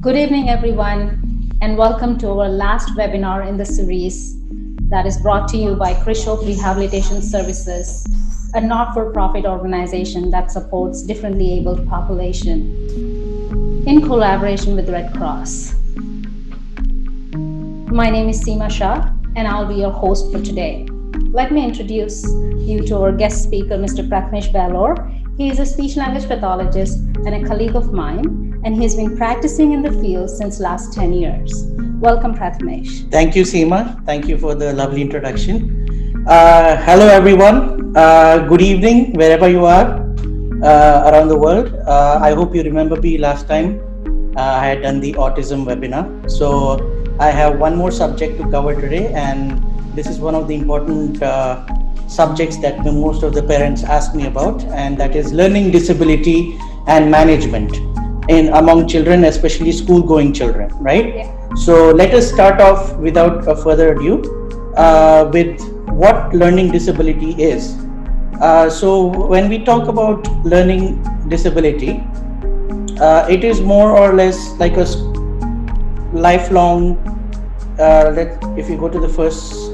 Good evening, everyone, and welcome to our last webinar in the series that is brought to you by Krishop Rehabilitation Services, a not-for-profit organization that supports differently abled population in collaboration with Red Cross. My name is Seema Shah, and I'll be your host for today. Let me introduce you to our guest speaker, Mr. Prathamesh Belur. He is a speech-language pathologist and a colleague of mine, and he has been practicing in the field since last 10 years. Welcome, Prathamesh. Thank you, Seema. Thank you for the lovely introduction. Hello, everyone. Good evening, wherever you are around the world. I hope you remember me last time I had done the autism webinar. So I have one more subject to cover today, and this is one of the important subjects that most of the parents ask me about, and that is learning disability and management among children, especially school-going children, right? Yeah. So let us start off without further ado with what learning disability is. So when we talk about learning disability, it is more or less like a lifelong. If you go to the first,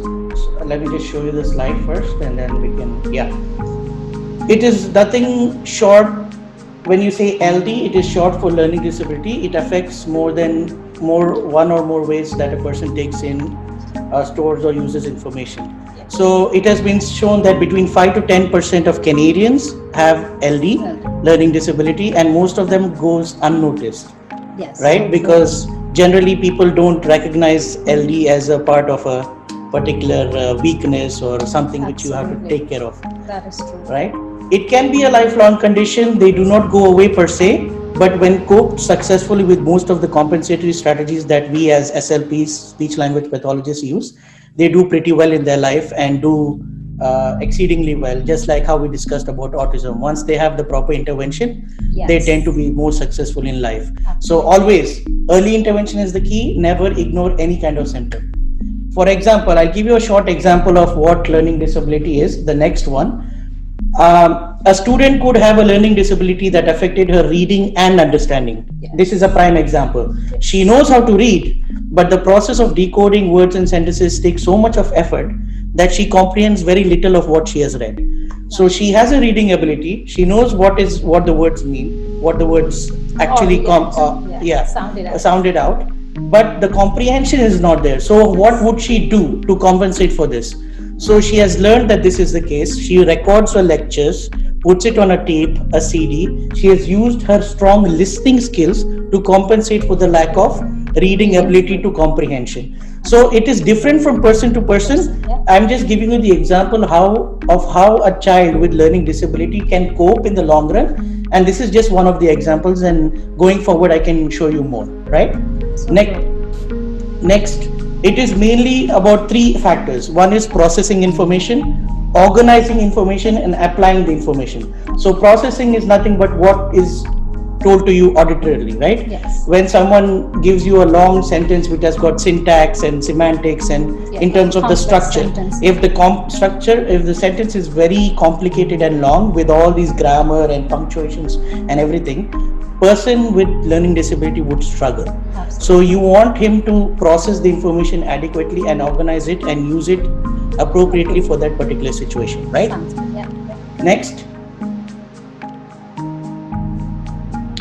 let me just show you the slide first, and then we can. Yeah, it is nothing short. When you say LD, it is short for learning disability. It affects one or more ways that a person takes in, stores or uses information. So it has been shown that between 5 to 10% of Canadians have LD, learning disability, and most of them goes unnoticed. Yes. Right? Because generally people don't recognize LD as a part of a particular weakness or something which you have to take care of. That is true. Right? It can be a lifelong condition. They do not go away per se, but when coped successfully with most of the compensatory strategies that we as SLPs, speech language pathologists, use, they do pretty well in their life and do exceedingly well, just like how we discussed about autism. Once they have the proper intervention, Yes. they tend to be more successful in life. So always, early intervention is the key. Never ignore any kind of symptom. For example, I'll give you a short example of what learning disability is. The next one. A student could have a learning disability that affected her reading and understanding. Yes. This is a prime example. She knows how to read, but the process of decoding words and sentences takes so much of effort that she comprehends very little of what she has read. So she has a reading ability. She knows what the words mean, what the words actually sounded out, but the comprehension is not there. So what would she do to compensate for this? So she has learned that this is the case. She records her lectures, puts it on a tape, a CD. She has used her strong listening skills to compensate for the lack of reading ability to comprehension. So it is different from person to person. I'm just giving you the example of how a child with learning disability can cope in the long run. And this is just one of the examples, and going forward I can show you more, right? Next. It is mainly about three factors. One is processing information, organizing information, and applying the information. So processing is nothing but what is told to you auditorily, right? Yes. When someone gives you a long sentence which has got syntax and semantics and in terms of the structure, if the sentence is very complicated and long with all these grammar and punctuations and everything, person with learning disability would struggle. Absolutely. So you want him to process the information adequately and organize it and use it appropriately for that particular situation, right? Yeah. Next.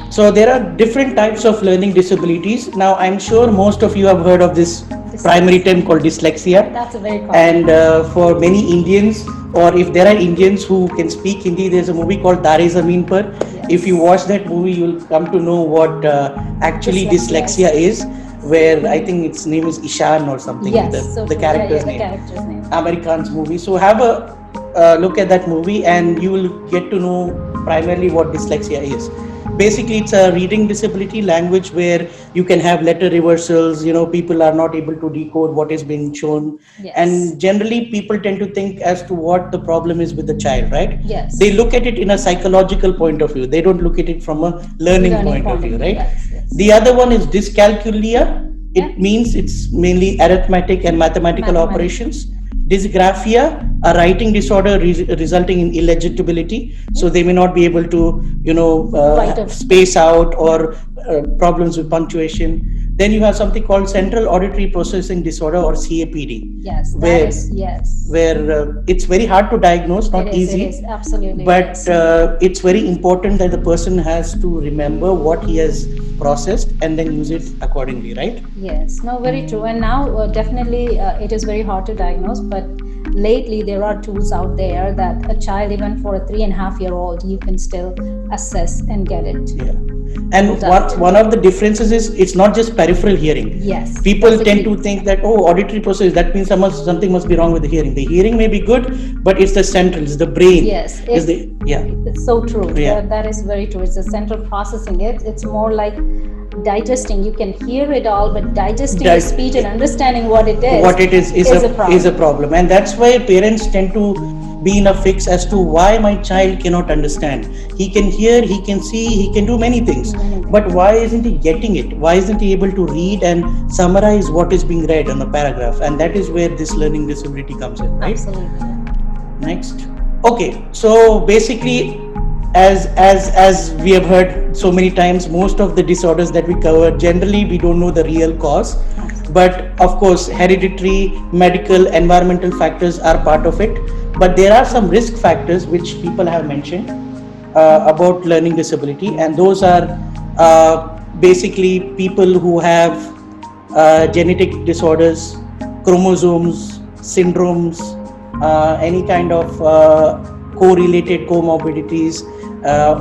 So there are different types of learning disabilities. Now I'm sure most of you have heard of this primary term called dyslexia. That's a very common. And for many Indians, or if there are Indians who can speak Hindi, there's a movie called Tare Zameen Par. Yes. If you watch that movie, you'll come to know what actually dyslexia is, where I think its name is Ishan or something. Yes. The character's name. American's movie. So have a look at that movie and you will get to know primarily what dyslexia is. Basically, it's a reading disability language where you can have letter reversals, people are not able to decode what is being shown. Yes. And generally people tend to think as to what the problem is with the child, right? Yes. They look at it in a psychological point of view. They don't look at it from a learning point of view, right? Yes. The other one is dyscalculia. It means it's mainly arithmetic and mathematical operations. Dysgraphia, a writing disorder resulting in illegibility. So they may not be able to, space out or problems with punctuation. Then you have something called central auditory processing disorder, or CAPD, Yes, that where is, yes. it's very hard to diagnose, not It easy, is, absolutely. but it's very important that the person has to remember what he has processed and then use it accordingly, right? Yes, no, very true. And now, definitely, it is very hard to diagnose, but lately there are tools out there that a child, even for a 3.5-year-old, you can still assess and get it. Yeah. And one of the differences is it's not just peripheral hearing. Yes. People that's the tend key. to think that, oh, auditory process, that means something must be wrong with the hearing. The hearing may be good, but it's the central, it's the brain. Yes, Yeah. it's so true. Yeah. That is very true. It's the central processing. It's more like digesting. You can hear it all, but digesting the speech and understanding what it is a problem. And that's why parents tend to be in a fix as to why my child cannot understand. He can hear, he can see, he can do many things, but why isn't he getting it? Why isn't he able to read and summarize what is being read on a paragraph? And that is where this learning disability comes in, right? Absolutely. Next. Okay, so basically, as we have heard so many times, most of the disorders that we cover, generally we don't know the real cause, but of course hereditary, medical, environmental factors are part of it. But there are some risk factors which people have mentioned about learning disability, and those are basically people who have genetic disorders, chromosomes, syndromes, any kind of correlated comorbidities,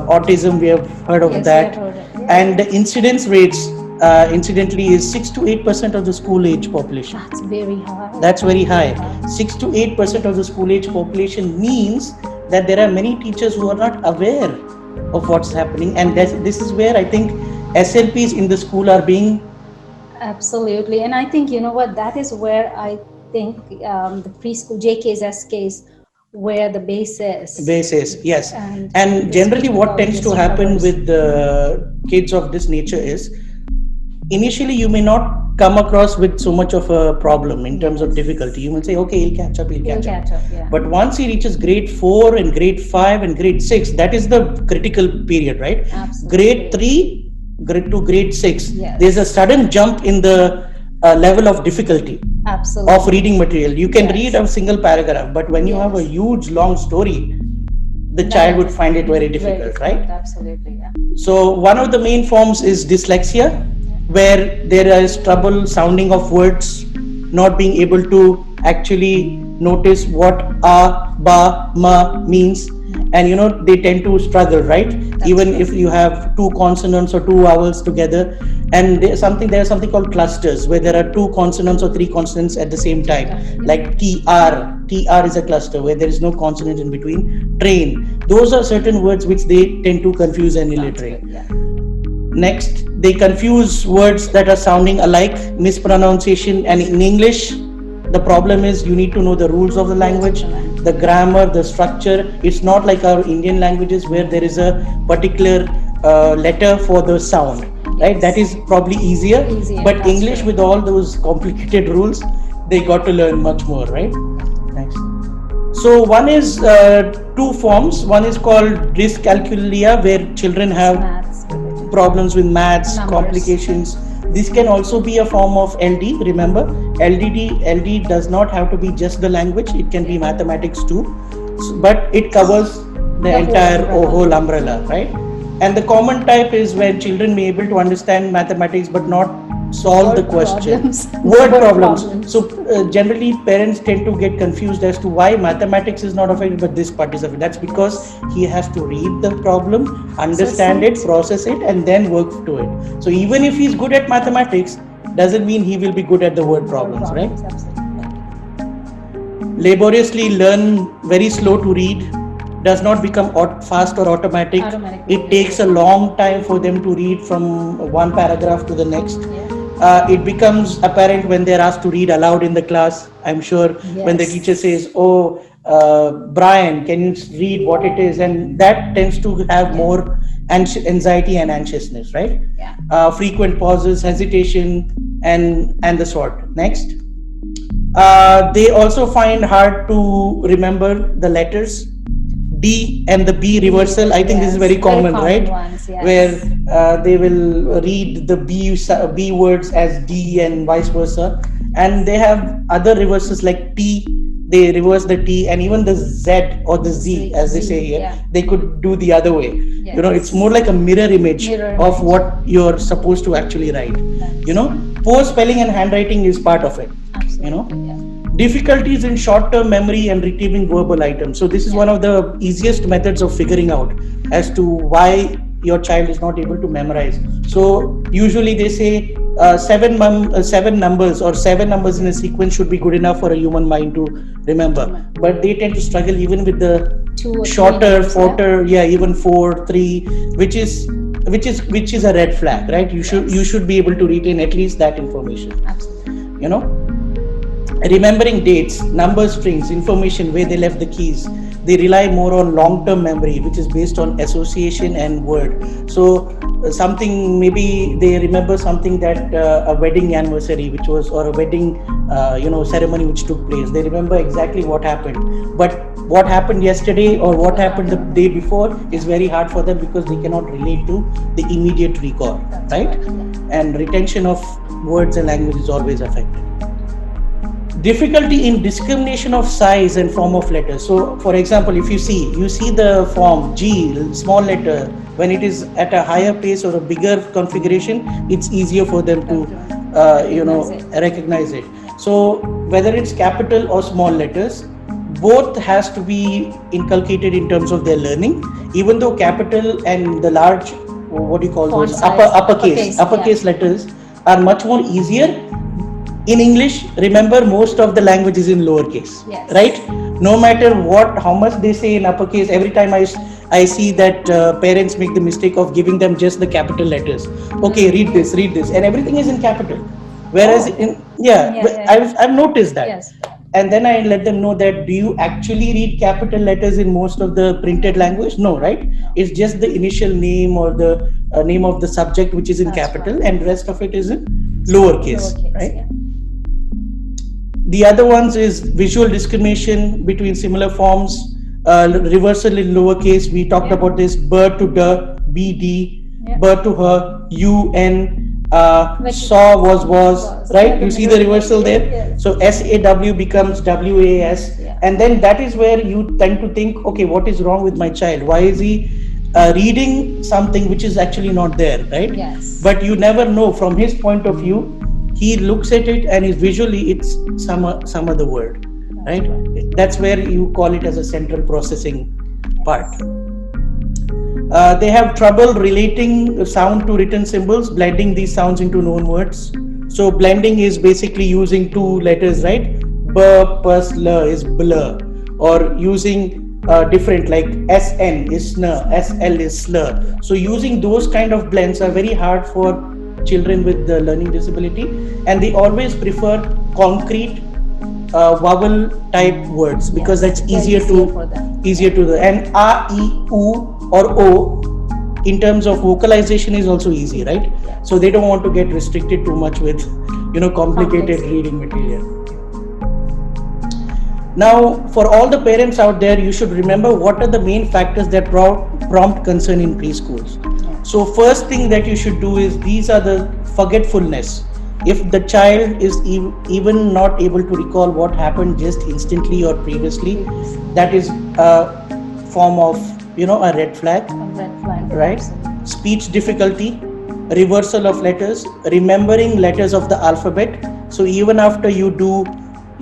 autism, we have heard of Yes, that. we have heard it. Yeah. And the incidence rates, incidentally, is 6 to 8% of the school age population. That's very high. That's very high. 6 to 8% of the school age population means that there are many teachers who are not aware of what's happening, and this is where I think SLPs in the school are being. Absolutely. And I think, you know what, that is where I think the preschool JKs, SKs, where the base is. Yes. And And generally what tends to happen covers. with the kids of this nature is, initially you may not come across with so much of a problem in terms of difficulty. You will say, okay, he'll catch up. He'll catch up, yeah. But once he reaches grade 4 and grade 5 and grade 6, that is the critical period, right? Absolutely. Grade 3 to grade 6, Yes. there's a sudden jump in the level of difficulty Absolutely. of reading material. You can Yes. read a single paragraph, but when you have a huge long story, the child would find it very difficult, right? Absolutely, yeah. So one of the main forms is dyslexia, where there is trouble sounding of words, not being able to actually notice what a, ba, ma means, and they tend to struggle, right? Even if you have two consonants or two vowels together, and there are something called clusters, where there are two consonants or three consonants at the same time, like tr is a cluster where there is no consonant in between. Train, those are certain words which they tend to confuse and illiterate. Yeah. Next, they confuse words that are sounding alike, mispronunciation. And in English, the problem is you need to know the rules of the language, the grammar, the structure. It's not like our Indian languages where there is a particular letter for the sound, right? That is probably easier. But English, with all those complicated rules, they got to learn much more, right? Next. So one is two forms. One is called dyscalculia, where children have problems with maths, complications. This can also be a form of LD. Remember, LD does not have to be just the language. It can be mathematics too, but it covers the entire whole umbrella, right? And the common type is when children may be able to understand mathematics but not solve the question. Word problems. So generally parents tend to get confused as to why mathematics is not affected but this part is affected. That's because he has to read the problem, understand it, process it, and then work to it. So even if he's good at mathematics, doesn't mean he will be good at the word problems, right? Laboriously learn, very slow to read, does not become fast or automatic. It takes a long time for them to read from one paragraph to the next. It becomes apparent when they're asked to read aloud in the class. I'm sure when the teacher says, oh, Brian, can you read what it is? And that tends to have more anxiety and anxiousness, right? Frequent pauses, hesitation, and the sort. Next. They also find hard to remember the letters. D and the B reversal. I think this is Yes, very very common, common right? ones, Where yes. they will read the B words as D and vice versa. And they have other reverses like T. They reverse the T, and even the Z or the Z, Z, as they say Z, here, yeah. they could do the other way. It's more Yes. like a mirror image Mirror of image. what you're supposed to actually write. You That's know, poor spelling and handwriting is part of it. You know, absolutely, yeah. difficulties in short-term memory and retrieving verbal items. So this is one Yeah. of the easiest methods of figuring out as to why your child is not able to memorize. So usually they say seven numbers or seven numbers in a sequence should be good enough for a human mind to remember. But they tend to struggle even with the 2 or 3 shorter, numbers, yeah. shorter, yeah, even 4, 3, which is a red flag, right? You should be able to retain at least that information. Absolutely. You know, remembering dates, number strings, information, where they left the keys. They rely more on long term memory, which is based on association and word. So, something, maybe they remember something that a wedding anniversary, which was, or a wedding, ceremony which took place. They remember exactly what happened. But what happened yesterday or what happened the day before is very hard for them because they cannot relate to the immediate recall, right? And retention of words and language is always affected. Difficulty in discrimination of size and form of letters. So for example, if you see the form G, small letter, when it is at a higher pace or a bigger configuration, it's easier for them to recognize it. So whether it's capital or small letters, both has to be inculcated in terms of their learning. Even though capital and the large, what do you call Font those, size, uppercase yeah. letters are much more easier. In English, remember, most of the language is in lowercase, Yes. right? No matter how much they say in uppercase, every time I see that parents make the mistake of giving them just the capital letters. Okay, read this, and everything is in capital. Whereas Yeah. I've noticed that. Yes. And then I let them know that, do you actually read capital letters in most of the printed language? No, right? It's just the initial name or the name of the subject which is in That's capital, right. and rest of it is in lowercase, right? Yeah. The other ones is visual discrimination between similar forms, reversal in lowercase. We talked about this: bird to the, bd, bird to her, un, saw was, right? You see the reversal there. Yes. So SAW becomes WAS, and then that is where you tend to think, okay, what is wrong with my child? Why is he reading something which is actually not there, right? Yes. But you never know from his point of view. He looks at it and is visually it's some other word, right? That's where you call it as a central processing part. They have trouble relating sound to written symbols, blending these sounds into known words. So blending is basically using two letters, right? B, plus, l is blur, or using different, like SN is sn, SL is slur. So using those kind of blends are very hard for children with the learning disability, and they always prefer concrete vowel type words because that's easier to and a, e, u or o in terms of vocalization is also easy, right? So they don't want to get restricted too much with complicated reading material. Now, for all the parents out there, you should remember what are the main factors that prompt concern in preschools. So first thing that you should do is, these are the forgetfulness. If the child is even not able to recall what happened just instantly or previously, that is a form of a red flag, right? Absolutely. Speech difficulty, reversal of letters, remembering letters of the alphabet. So even after you do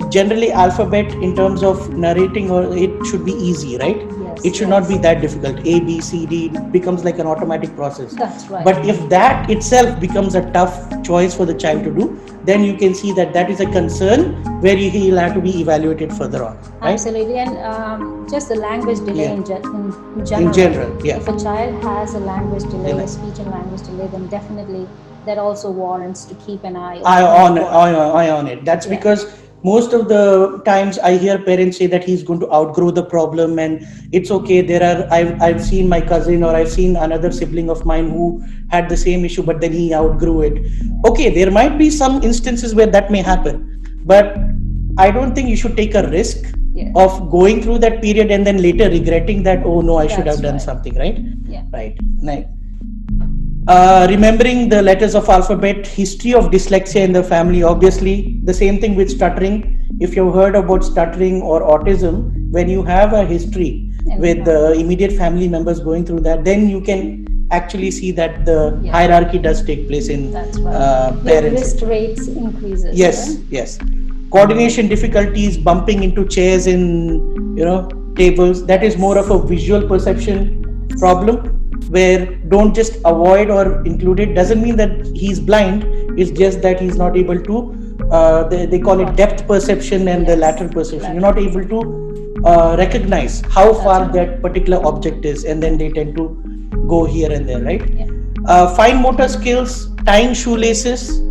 generally alphabet in terms of narrating, or it should be easy, right? It should not be that difficult. A, B, C, D becomes like an automatic process. That's right. But if that itself becomes a tough choice for the child to do, then you can see that is a concern where he'll have to be evaluated further on. Right? Absolutely. And just the language delay in general. In general, yeah. If a child has a language delay, a speech and language delay, then definitely that also warrants to keep an eye on it. That's because most of the times I hear parents say that he's going to outgrow the problem and it's okay. I've seen my cousin, or I've seen another sibling of mine who had the same issue, but then he outgrew it. Okay, there might be some instances where that may happen, but I don't think you should take a risk Yeah. of going through that period and then later regretting that, oh no, I should That's have done right. something, right? Yeah. Right. Right. Remembering the letters of alphabet, history of dyslexia in the family, obviously the same thing with stuttering. If you've heard about stuttering or autism, when you have a history And with the immediate family members going through that, then you can actually see that the Yeah. hierarchy does take place in that's right. Your parents. risk rates increases. Yes, Right? yes. Coordination difficulties, bumping into chairs in, tables. That is more of a visual perception problem, where don't just avoid or include it. Doesn't mean that he's blind. It's just that he's not able to. They call it depth perception and the Yes. lateral perception. You're not able to recognize how far that particular object is, and then they tend to go here and there, right? Yeah. Fine motor skills, tying shoelaces,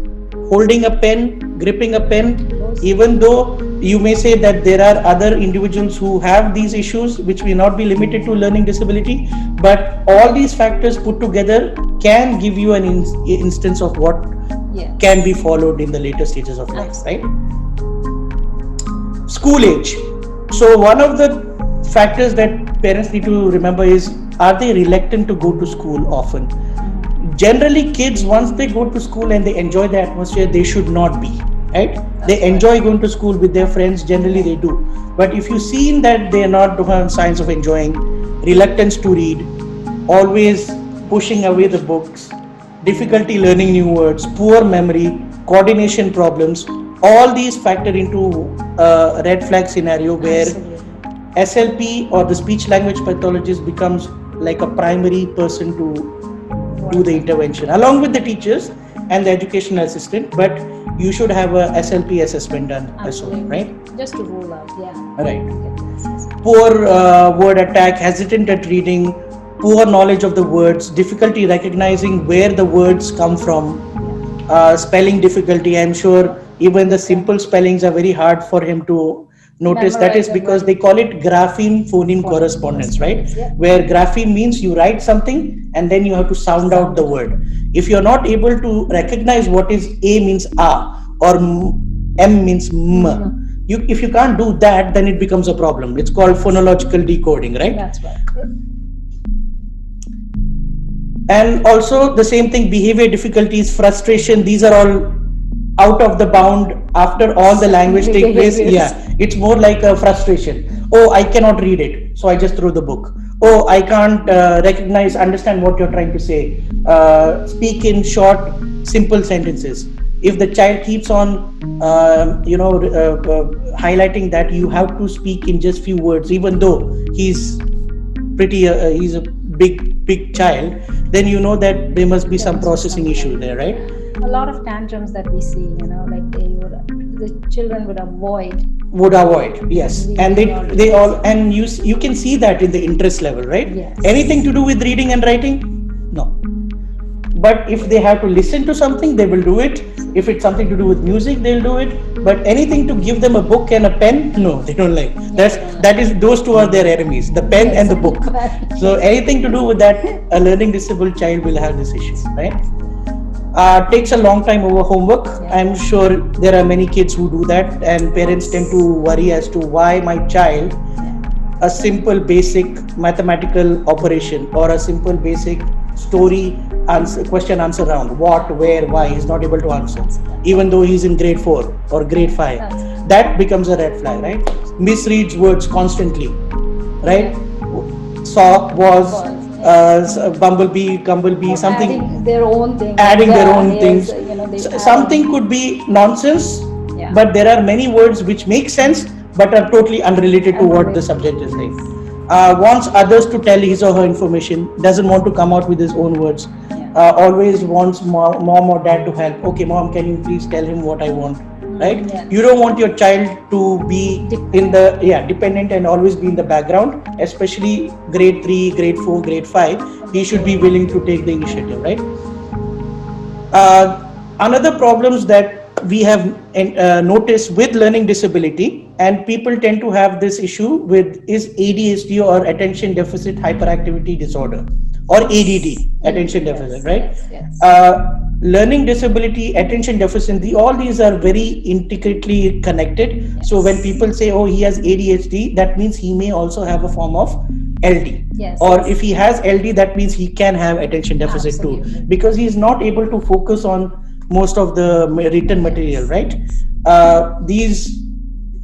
holding a pen, gripping a pen. Even though you may say that there are other individuals who have these issues, which may not be limited to learning disability, but all these factors put together can give you an instance of what Yes. can be followed in the later stages of life, right? School age. So one of the factors that parents need to remember is, are they reluctant to go to school often? Generally, kids, once they go to school and they enjoy the atmosphere, they should not be, right? They enjoy going to school with their friends, generally they do. But if you see that they are not doing signs of enjoying, reluctance to read, always pushing away the books, difficulty learning new words, poor memory, coordination problems, all these factor into a red flag scenario where Absolutely. SLP or the speech language pathologist becomes like a primary person to do the intervention along with the teachers and the educational assistant, but you should have a SLP assessment done as well, Absolutely. right? Just to rule out. Yeah. Right. Yes. Poor word attack, hesitant at reading, poor knowledge of the words, difficulty recognizing where the words come from, spelling difficulty. I'm sure even the simple spellings are very hard for him to notice. That is Memorize because them, they call it grapheme phoneme correspondence, right? Yeah. Where grapheme means you write something and then you have to sound out the word. If you're not able to recognize what is A means A or M means M, if you can't do that, then it becomes a problem. It's called phonological decoding, right? That's right. And also the same thing, behavior difficulties, frustration, these are all out of the bound after all the language take place. Yeah, it's more like a frustration. Oh, I cannot read it, so I just throw the book. Oh, I can't understand what you're trying to say. Speak in short, simple sentences. If the child keeps on highlighting that you have to speak in just few words, even though he's he's a big child, then you know that there must be some processing issue there, right? A lot of tantrums that we see, like the children would avoid. Yes, and they all, and you can see that in the interest level, right? Yes. Anything to do with reading and writing, no. But if they have to listen to something, they will do it. If it's something to do with music, they'll do it. But anything to give them a book and a pen, no, they don't like. Those two are their enemies, the pen and the book. So anything to do with that, a learning disabled child will have this issue, right? Takes a long time over homework. I'm sure there are many kids who do that, and parents tend to worry as to why my child, a simple basic mathematical operation or a simple basic story question answer round, what, where, why, he's not able to answer, even though he's in grade 4 or grade 5. That becomes a red flag, right? Misreads words constantly, right? Saw, was, bumblebee, something. Adding their own things. Something could be nonsense, Yeah. but there are many words which make sense but are totally unrelated to what the subject is saying. Wants others to tell his or her information, doesn't want to come out with his own words. Always wants mom or dad to help. Okay, mom, can you please tell him what I want? Right? Yeah. You don't want your child to be dependent and always be in the background, especially grade 3, grade 4, grade 5. He should be willing to take the initiative, right? Another problems that we have noticed with learning disability, and people tend to have this issue with, is ADHD or attention deficit hyperactivity disorder, or ADD, attention deficit, right? Yes. learning disability, attention deficit, all these are very intricately connected. So when people say, oh, he has ADHD, that means he may also have a form of LD. Yes, Or yes. if he has LD, that means he can have attention deficit too, Absolutely. because he is not able to focus on most of the written material, right? These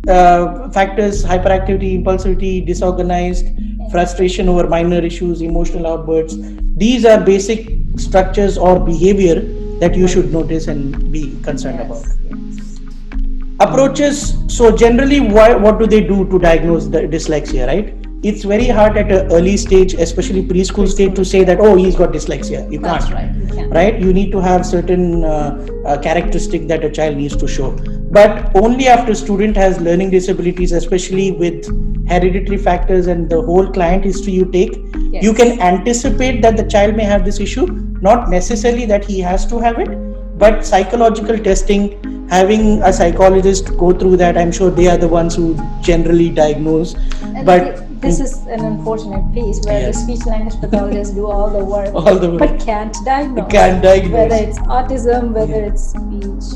factors: hyperactivity, impulsivity, disorganized, frustration over minor issues, emotional outbursts. These are basic structures or behavior that you should notice and be concerned about. Yes, yes. Approaches. So generally, what do they do to diagnose the dyslexia, right? It's very hard at an early stage, especially preschool stage, to say that, oh, he's got dyslexia. You That's can't. right. You can. Right? You need to have certain characteristic that a child needs to show. But only after student has learning disabilities, especially with hereditary factors and the whole client history you take, Yes. you can anticipate that the child may have this issue. Not necessarily that he has to have it, but psychological testing, having a psychologist go through that. I'm sure they are the ones who generally diagnose. And But this is an unfortunate piece where Yes. the speech language pathologists do all the work, All the work. but can't diagnose. Can't diagnose. Whether it's autism, whether it's speech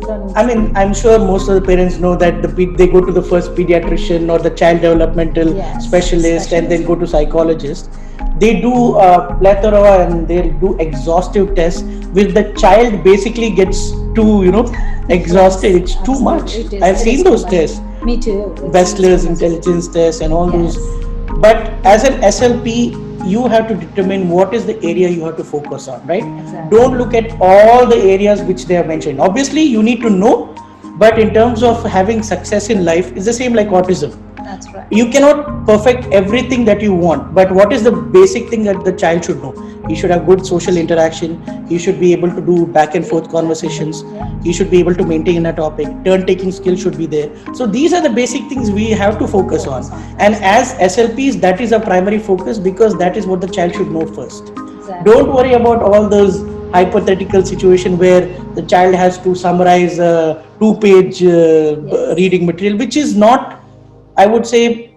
learning. I mean, I'm sure most of the parents know that they go to the first pediatrician or the child developmental Yes, specialist, and then go to psychologist. They do a plethora and they do exhaustive tests, which the child basically gets too, exhausted. It's too Absolutely. much. It is- I've it seen is too those much. tests. Me too. Wessler's intelligence test and all Yes. those. But as an SLP, you have to determine what is the area you have to focus on, right? Exactly. Don't look at all the areas which they have mentioned. Obviously, you need to know, but in terms of having success in life, it's the same like autism. That's right. You cannot perfect everything that you want, but what is the basic thing that the child should know? He should have good social interaction. He should be able to do back and forth conversations. He should be able to maintain a topic. Turn taking skill should be there. So these are the basic things we have to focus on. And as SLPs, that is our primary focus, because that is what the child should know first. Exactly. Don't worry about all those hypothetical situation where the child has to summarize a 2-page reading material, which is not, I would say,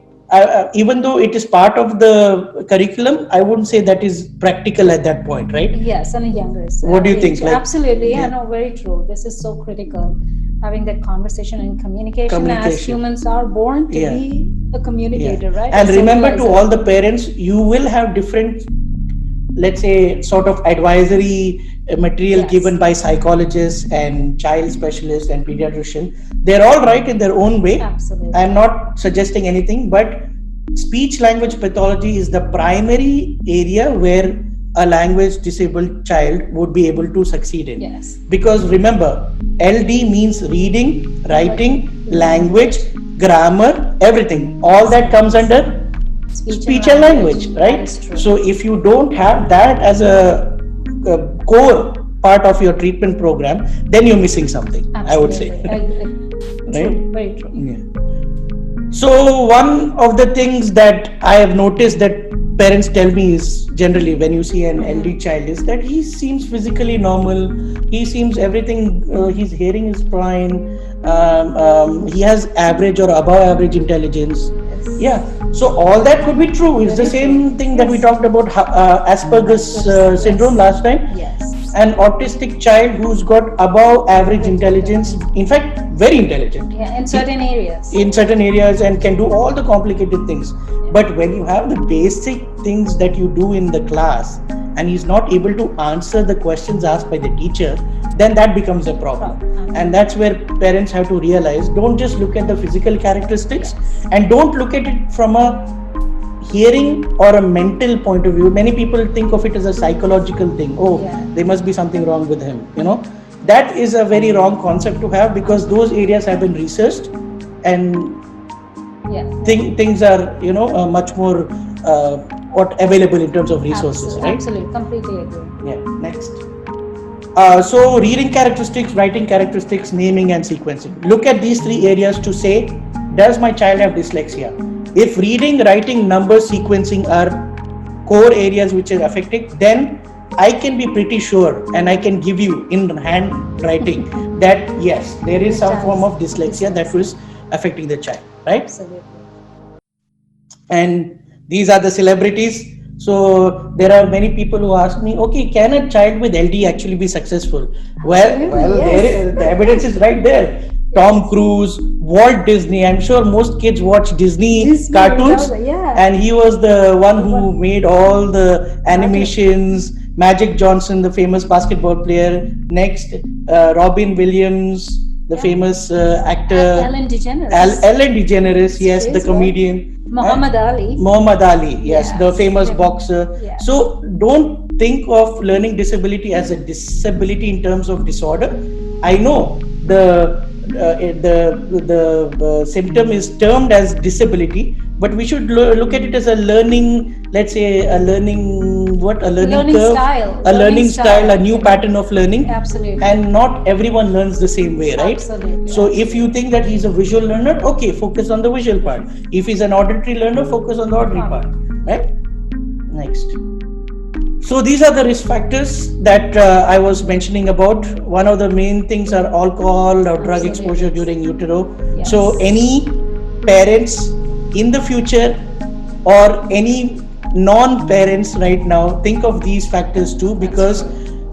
even though it is part of the curriculum, I wouldn't say that is practical at that point, right? Yes, and a younger. What do you think? Like, Absolutely, yeah. I know, very true. This is so critical. Having that conversation and communication, as Communication. humans are born to Yeah. be a communicator, right? And A remember, to socializer. all the parents, you will have different, let's say, sort of advisory material Yes. given by psychologists and child specialists and pediatrician. They're all right in their own way. Absolutely. I'm not suggesting anything, but speech language pathology is the primary area where a language disabled child would be able to succeed in. Yes. Because remember, LD means reading, writing, language, grammar, everything. All that comes under speech and language, That right? is true. So if you don't have that as a core part of your treatment program, then you're missing something. I would say. Absolutely. Right? True, very true. Yeah. So one of the things that I have noticed that parents tell me is, generally when you see an LD child, is that he seems physically normal. He seems everything. His hearing is fine. He has average or above average intelligence. Yeah. So all that could be true. It's the same thing that we talked about Asperger's syndrome last time. Yes. An autistic child who's got above average intelligence, in fact, very intelligent Yeah, in certain areas. in certain areas and can do all the complicated things. But when you have the basic things that you do in the class and he's not able to answer the questions asked by the teacher, then that becomes a problem. And that's where parents have to realize, don't just look at the physical characteristics and don't look at it from a hearing or a mental point of view. Many people think of it as a psychological thing. Oh, Yeah. there must be something wrong with him. That is a very wrong concept to have, because those areas have been researched and Yeah. things are much more available in terms of resources, Absolutely. right? Absolutely. Completely agree. Yeah. Next. So reading characteristics, writing characteristics, naming and sequencing. Look at these three areas to say, does my child have dyslexia? If reading, writing, numbers, sequencing are core areas which are affected, then I can be pretty sure and I can give you in handwriting that yes, there is some form of dyslexia that was affecting the child, right? Absolutely. And these are the celebrities. So there are many people who ask me, okay, can a child with LD actually be successful? Well, yes. the evidence is right there. Tom Cruise, Walt Disney. I'm sure most kids watch Disney cartoons, Yeah. and he was the one who made all the animations. Magic Johnson, the famous basketball player. Next, Robin Williams, the famous actor. Ellen DeGeneres. Ellen DeGeneres, yes, the Yes, comedian. Muhammad Ali. Muhammad Ali, yes, the Yes, famous him. boxer. Yeah. So don't think of learning disability as a disability in terms of disorder. I know the symptom is termed as disability, but we should look at it as a learning, let's say a learning what a learning curve, style. a learning style, a new pattern of learning. Absolutely. And not everyone learns the same way, right? Absolutely. So if you think that he's a visual learner, okay, focus on the visual part. If he's an auditory learner, focus on the auditory part, right? Next. So these are the risk factors that I was mentioning about. One of the main things are alcohol or drug exposure during utero. Yes. So any parents in the future or any non-parents right now, think of these factors too, because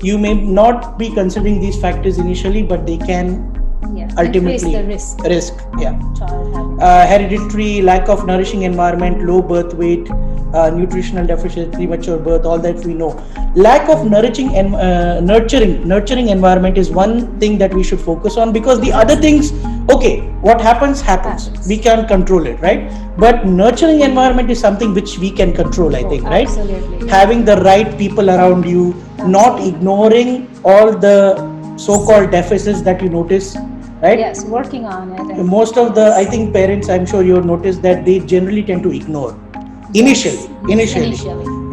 you may not be considering these factors initially, but they can ultimately increase the risk. Yeah. Child having. Hereditary, lack of nourishing environment, low birth weight, nutritional deficiency, premature birth, all that we know. Lack of nourishing and nurturing environment is one thing that we should focus on, because the other things, okay, what happens. We can't control it, right? But nurturing environment is something which we can control, I think, right? Absolutely. Having the right people around you, not ignoring all the so-called deficits that you notice, right? Yes, working on it. Most of the, I think, parents, I'm sure you've noticed that they generally tend to ignore initially,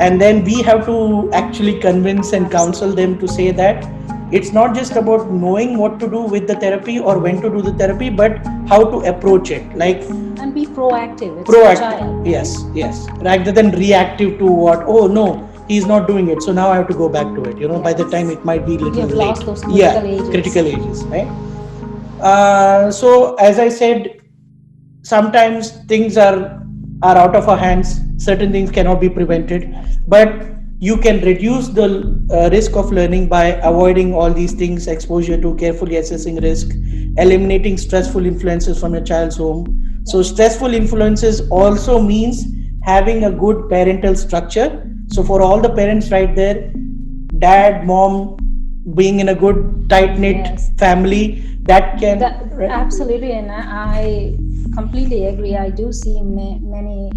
and then we have to actually convince and counsel them to say that it's not just about knowing what to do with the therapy or when to do the therapy, but how to approach it, like, and be proactive. It's proactive. Yes, rather than reactive to what, oh no, he's not doing it, so now I have to go back to it. By the time it might be a little You've late. lost those critical ages. Right? So as I said, sometimes things are out of our hands. Certain things cannot be prevented, but you can reduce the risk of learning by avoiding all these things: exposure to, carefully assessing risk, eliminating stressful influences from your child's home. So stressful influences also means having a good parental structure. So for all the parents right there, dad, mom, being in a good tight-knit family, that can absolutely, and I completely agree. I do see many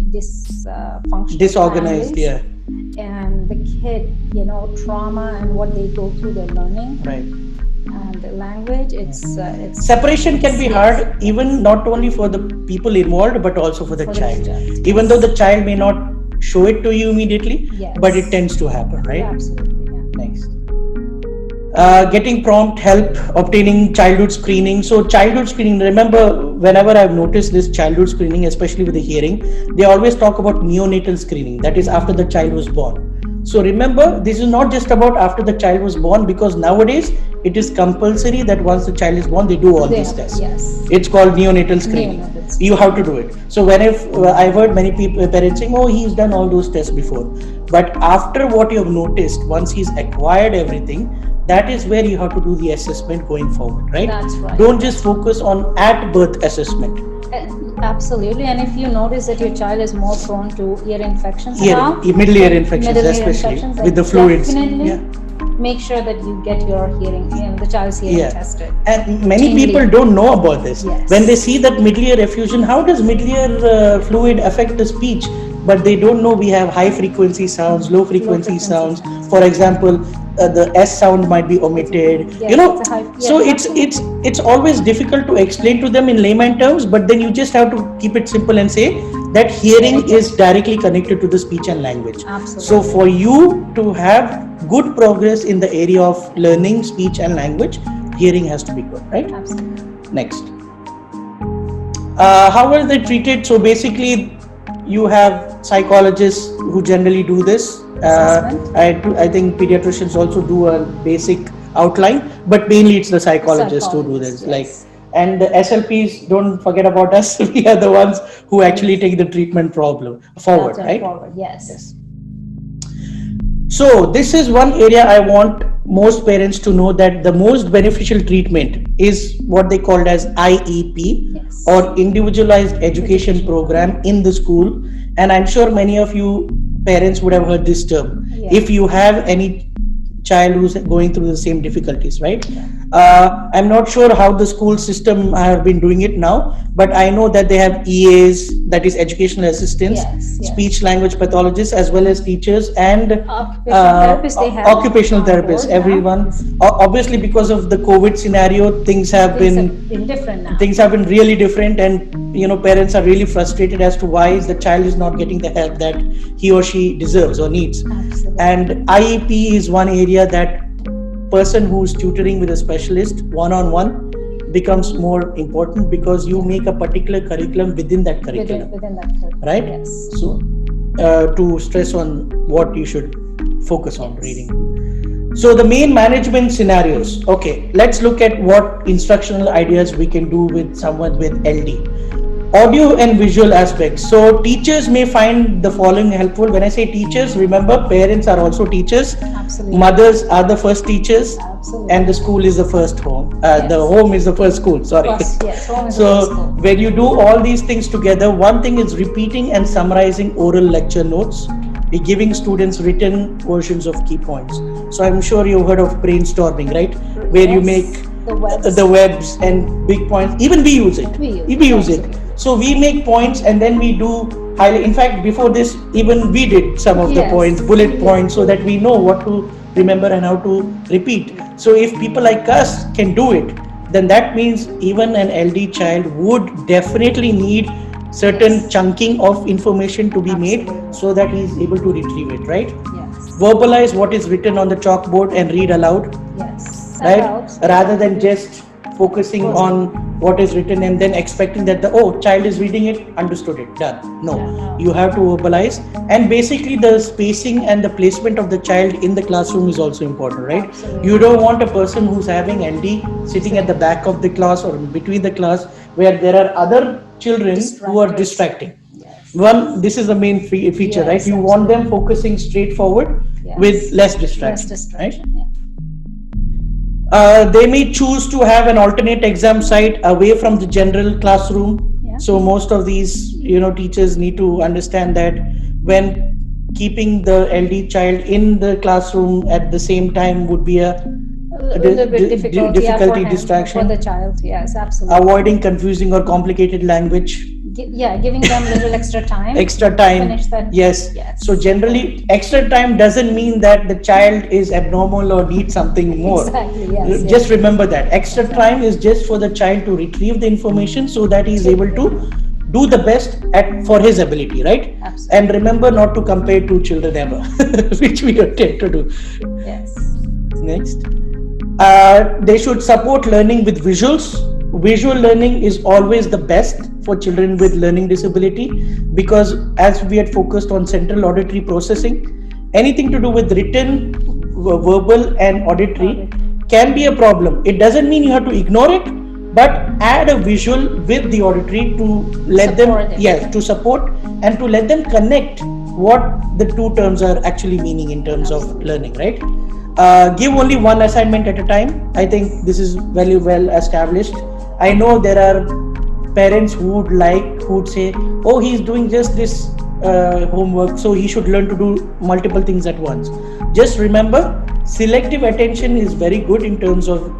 disorganized families, and the kid, trauma and what they go through, their learning, right, and the language. It's separation can be hard, even not only for the people involved, but also for the child. Even though the child may not show it to you immediately, but it tends to happen, right? Absolutely. Next. Getting prompt help, obtaining childhood screening. So childhood screening, remember, whenever I've noticed this childhood screening, especially with the hearing, they always talk about neonatal screening, that is after the child was born. So remember, this is not just about after the child was born, because nowadays it is compulsory that once the child is born, they do all these tests. Yes. It's called neonatal screening. You have to do it. So when I've heard many people, parents saying, oh, he's done all those tests before. But after what you have noticed, once he's acquired everything, that is where you have to do the assessment going forward, right? That's right. Don't just focus on at birth assessment. Absolutely, and if you notice that your child is more prone to ear infections, middle ear infections, especially with the fluids, make sure that you get your hearing, the child's hearing tested. And many people don't know about this. When they see that middle ear effusion, how does middle ear fluid affect the speech? But they don't know we have high frequency sounds, low frequency sounds. For example, the S sound might be omitted. So it's always difficult to explain to them in layman terms. But then you just have to keep it simple and say that hearing is directly connected to the speech and language. Absolutely. So for you to have good progress in the area of learning speech and language, hearing has to be good, right? Absolutely. Next. How are they treated? So basically, you have psychologists who generally do this. I think pediatricians also do a basic outline, but mainly it's the psychologists who do this. And the SLPs, don't forget about us. We are the ones who actually take the treatment problem forward, right? Forward, yes. So this is one area I want most parents to know, that the most beneficial treatment is what they called as IEP, Yes. or individualized education Education program program. in the school. And I'm sure many of you parents would have heard this term. Yeah. If you have any child who's going through the same difficulties, right? Yeah. I'm not sure how the school system have been doing it now, but I know that they have EAs, that is educational assistants, Yes. speech Yes. language pathologists, as well as teachers and Occupational therapists they have occupational on therapists. board now. Everyone, Yes. obviously, because of the COVID scenario, Things have been different now. things have been really different, and parents are really frustrated as to why the child is not getting the help that he or she deserves or needs. Absolutely. And IEP is one area that person who's tutoring with a specialist one on one becomes more important, because you make a particular curriculum within that curriculum, Within that curriculum. right? Yes. So to stress on what you should focus on Yes. reading. So the main management scenarios. Okay, let's look at what instructional ideas we can do with someone with LD. Audio and visual aspects. So teachers may find the following helpful. When I say teachers, remember parents are also teachers. Absolutely. Mothers are the first teachers, Absolutely. and the school is the first home. Yes. The home is the first school. Sorry. First, yes, home is the first So school. when you do all these things together, one thing is repeating and summarizing oral lecture notes, giving students written versions of key points. So I'm sure you've heard of brainstorming, right? Where you Yes, make the webs and big points. Even we use it. We use We it, use it. absolutely. So we make points and then we do highlight. In fact, before this, even we did some of the Yes. points, bullet points, so that we know what to remember and how to repeat. So if people like us can do it, then that means even an LD child would definitely need certain Yes. chunking of information to be made, Absolutely. so that he is able to retrieve it, right? Yes. Verbalize what is written on the chalkboard and read aloud, Yes. That right? helps. Rather than just focusing on what is written and then expecting that the child is reading it, understood it, done. No, No. you have to verbalize. And basically the spacing and the placement of the child in the classroom is also important, right? Absolutely. You don't want a person who's having LD sitting at the back of the class or between the class, where there are other children who are Distractors. distracting. Yes. One, this is the main feature, Yes, right? You want them focusing straight forward Yes. with less Less distraction, right? distraction. Yeah. They may choose to have an alternate exam site away from the general classroom. Yeah. So most of these, teachers need to understand that when keeping the LD child in the classroom at the same time would be a A little bit difficult. Yeah, for difficulty, him, distraction. for the child. Yes, absolutely. Avoiding confusing or complicated language. Yeah, giving them a little extra time. Extra time. Finish that. Yes. Yes. So generally, extra time doesn't mean that the child is abnormal or needs something more. Exactly. Yes. Just remember that extra time is just for the child to retrieve the information, so that he is able to do the best at for his ability, right? Absolutely. And remember not to compare two children ever, which we tend to do. Yes. Next, they should support learning with visuals. Visual learning is always the best for children with learning disability, because as we had focused on central auditory processing, anything to do with written, verbal and auditory can be a problem. It doesn't mean you have to ignore it, but add a visual with the auditory to let Support them, it. yes, to support and to let them connect what the two terms are actually meaning in terms of learning, right? Give only one assignment at a time. I think this is very well established. I know there are parents who would say, oh, he's doing just this homework, so he should learn to do multiple things at once. Just remember, selective attention is very good in terms of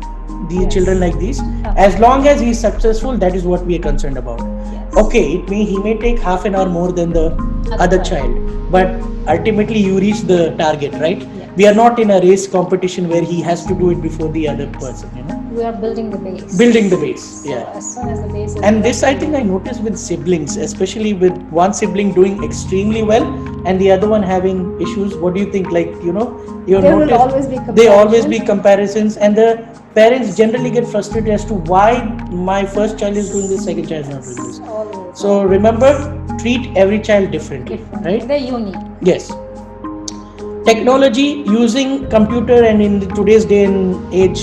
these Yes. children like these. As long as he's successful, that is what we are concerned about. Yes. Okay, he may take half an hour more than the other child, but ultimately you reach the target, right? Yes. We are not in a race competition where he has to do it before the other person, We are building the base. building the base. So Yeah. as soon as the base is And this I built, think I noticed with siblings, especially with one sibling doing extremely well and the other one having issues. What do you think? Like, you There will noticed always be they always comparison. be comparisons, and the parents generally get frustrated as to why my first child is doing this, second child is not doing this. always So remember, treat every child differently, different. right? They're unique. Yes. Technology, using computer, and in today's day and age,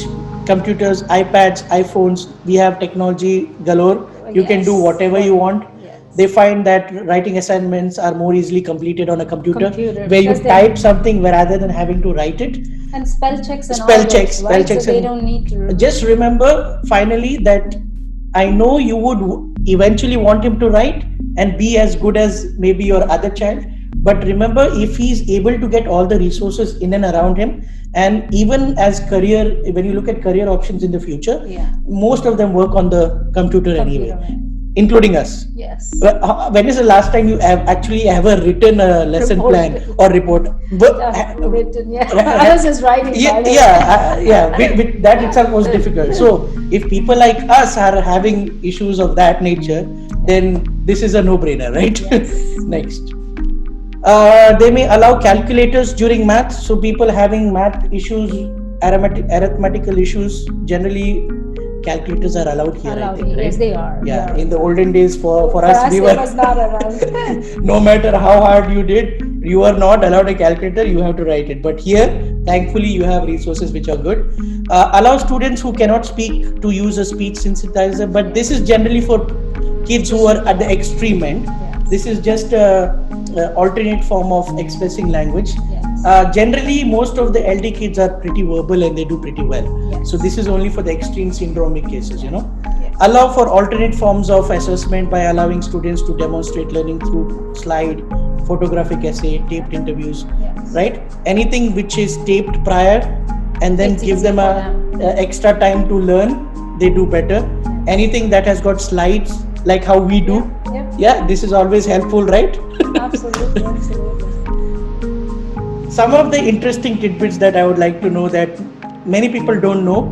computers, iPads, iPhones, we have technology galore. You can do Yes. whatever you want. Yes. They find that writing assignments are more easily completed on a computer, Computer, where you because they type something rather than having to write it. and spell checks and Spell all checks, those, spell right? So checks, they and don't need to. just remember finally that I know you would eventually want him to write and be as good as maybe your other child. But remember, if he's able to get all the resources in and around him, and even as career, when you look at career options in the future, Yeah. most of them work on the computer anyway, Computer. including us. Yes. When is the last time you have actually ever written a lesson Report. plan or report? Written, yeah. I was just writing. Yeah, by the way. yeah. With that itself was difficult. So if people like us are having issues of that nature, then this is a no-brainer, right? Yes. Next. They may allow calculators during math. So people having math issues, arithmetical issues, generally calculators are allowed here. I Allowed, think, right? yes, they are. Yeah, They are. in the olden days, for For us, us, we it were was not around. no matter how hard you did, you are not allowed a calculator. You have to write it. But here, thankfully, you have resources which are good. Allow students who cannot speak to use a speech synthesizer. But this is generally for kids who are at the extreme end. Yes. This is just a alternate form of expressing language. Yes. Generally, most of the LD kids are pretty verbal and they do pretty well. Yes. So this is only for the extreme syndromic cases, you know. Yes. Allow for alternate forms of assessment by allowing students to demonstrate learning through slide, photographic essay, taped interviews, Yes. right? Anything which is taped prior and then It's give easy them for a extra time to learn, they do better. Anything that has got slides like how we do, Yep. yeah, this is always helpful, right? Absolutely, absolutely. Some of the interesting tidbits that I would like to know that many people don't know,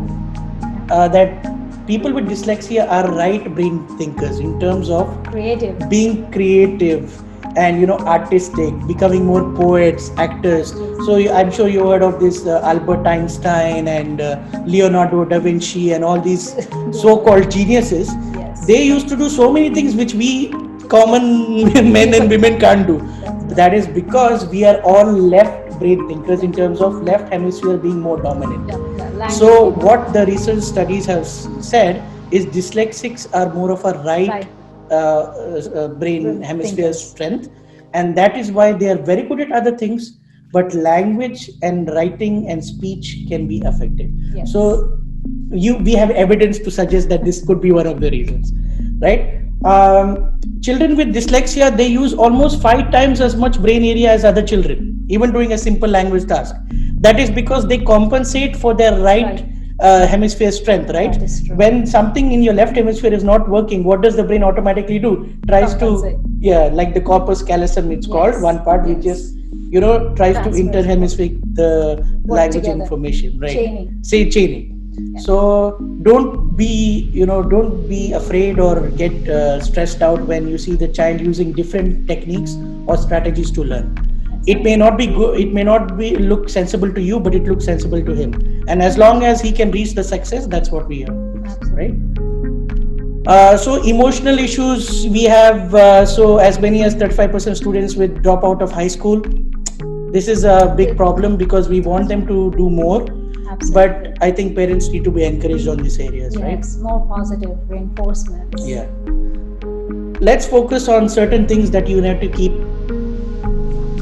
that people with dyslexia are right brain thinkers in terms of Creative. being creative and artistic, becoming more poets, actors. So I'm sure you heard of this Albert Einstein and Leonardo da Vinci and all these so-called geniuses. Yes. They used to do so many things which we common men and women can't do. That is because we are all left brain thinkers in terms of left hemisphere being more dominant. So what the research studies have said is dyslexics are more of a right brain hemisphere strength, and that is why they are very good at other things, but language and writing and speech can be affected. Yes. So we have evidence to suggest that this could be one of the reasons, right? Children with dyslexia, they use almost 5 times as much brain area as other children, even doing a simple language task. That is because they compensate for their right hemisphere strength, right? That is true. When something in your left hemisphere is not working, what does the brain automatically do? Tries Compensate. to, like the corpus callosum, it's called, one part which is, tries to Transfer. interhemispheric the language together. information, right? Chaining. Say chaining. So don't be afraid or get stressed out when you see the child using different techniques or strategies to learn. It may not be good, it may not be look sensible to you, but it looks sensible to him. And as long as he can reach the success, that's what we have, right? So emotional issues, we have so as many as 35% students with dropout of high school. This is a big problem because we want them to do more. Absolutely. But I think parents need to be encouraged on these areas, right? Yes, more positive reinforcement. Yeah. Let's focus on certain things that you have to keep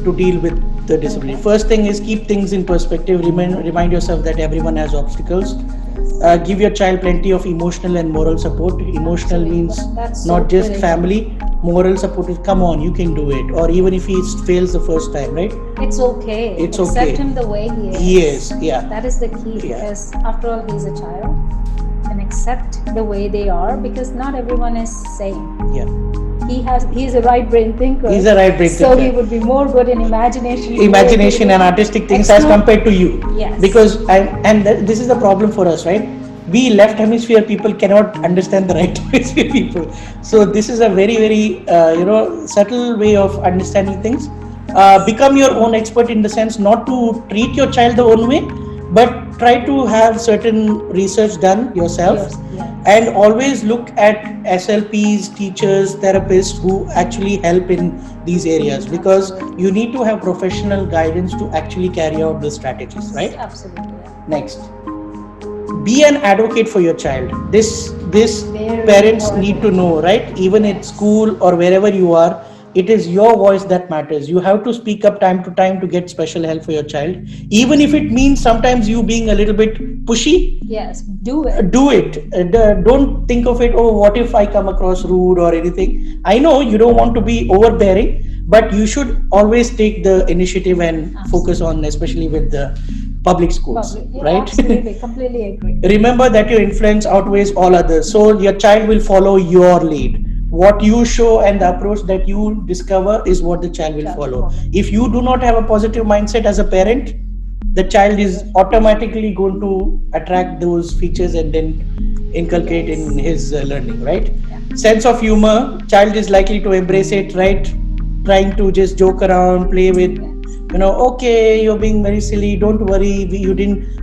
to deal with the disability. Okay. First thing is keep things in perspective. Remind yourself that everyone has obstacles. Give your child plenty of emotional and moral support. Emotional means That's so not just critical. family. Moral support is come on, you can do it. Or even if he fails the first time, right? It's okay. It's Accept okay. him the way he is. He is, yeah. That is the key, Yeah. because after all, he's a child, and accept the way they are, because not everyone is same. Yeah. He's a right brain thinker. He's a right brain so thinker. he would be more good in imagination And artistic things as compared to you. Yes. Because this is the problem for us, right? We left hemisphere people cannot understand the right hemisphere people. So this is a very, very subtle way of understanding things. Become your own expert in the sense not to treat your child the own way, but try to have certain research done yourself. Yes. And always look at SLPs, teachers, therapists who actually help in these areas, because you need to have professional guidance to actually carry out the strategies, right? Absolutely. Next. be an advocate for your child. This Very parents important. need to know, right? Even at school or wherever you are, it is your voice that matters. You have to speak up time to time to get special help for your child, even if it means sometimes you being a little bit pushy. Yes, do it. Do it. Don't think of it, oh, what if I come across rude or anything. I know you don't want to be overbearing, but you should always take the initiative and focus on, especially with the public schools, Public. Yeah, right? absolutely, completely agree. Remember that your influence outweighs all others, so your child will follow your lead. What you show and the approach that you discover is what the child will follow. If you do not have a positive mindset as a parent, the child is automatically going to attract those features and then inculcate in his learning, right? Sense of humor, child is likely to embrace it, right? Trying to just joke around, play with, okay, you're being very silly, don't worry,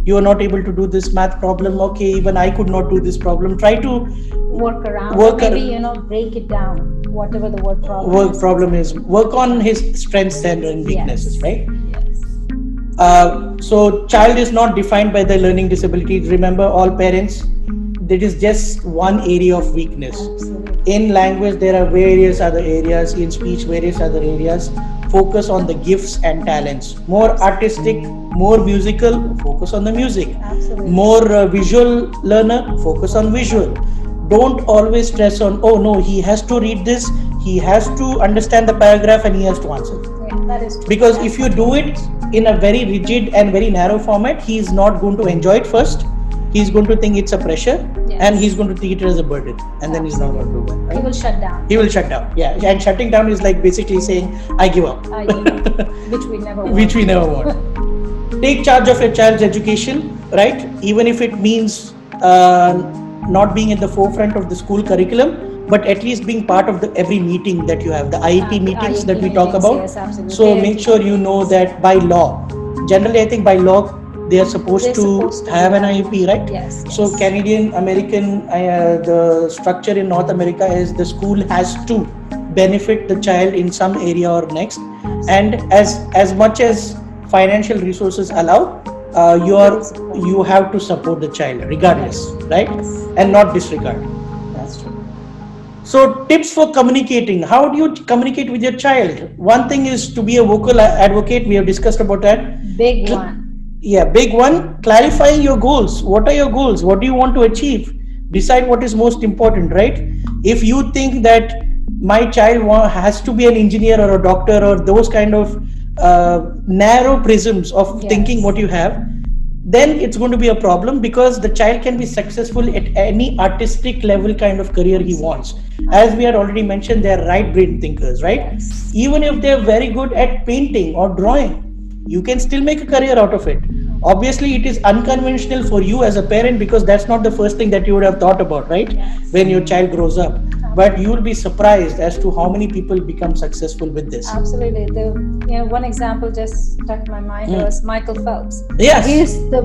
you are not able to do this math problem, okay, even I could not do this problem. Try to Work around. Work Or maybe break it down. Whatever the word problem. work on his strengths and weaknesses, right? Yes. So child is not defined by the learning disabilities. Remember, all parents, that is just one area of weakness. Absolutely. In language, there are various other areas. In speech, various other areas. Focus on the gifts and talents. More artistic, more musical, focus on the music. Absolutely. More visual learner, focus on visual. Don't always stress on, oh no, he has to read this, he has to understand the paragraph, and he has to answer. Yeah, that is true. Because if you do it in a very rigid and very narrow format, he is not going to enjoy it first. He's going to think it's a pressure, and he's going to treat it as a burden, and then he's not going to do that. Right? He will shut down. He will shut down. Yeah, and shutting down is like basically saying, I give up. Which we never want. Which we never want. Take charge of your child's education, right? Even if it means not being in the forefront of the school curriculum, but at least being part of every meeting that you have, the IEP meetings that we talk about. Yes, absolutely. So make sure you know that by law, generally I think by law, they are supposed to have an IEP, right? Yes. So Canadian, American, the structure in North America is the school has to benefit the child in some area or next, and as much as financial resources allow, you have to support the child regardless, right? And not disregard. That's true. So tips for communicating. How do you communicate with your child? One thing is to be a vocal advocate. We have discussed about that. Big one. Yeah, big one. Clarifying your goals. What are your goals? What do you want to achieve? Decide what is most important, right? If you think that my child has to be an engineer or a doctor or those kind of narrow prisms of thinking what you have, then it's going to be a problem, because the child can be successful at any artistic level kind of career he wants. As we had already mentioned, they are right brain thinkers, right? Yes. Even if they're very good at painting or drawing, you can still make a career out of it. Obviously, it is unconventional for you as a parent, because that's not the first thing that you would have thought about, right? Yes. When your child grows up. But you will be surprised as to how many people become successful with this. Absolutely. One example just stuck in my mind was Michael Phelps. Yes. He's the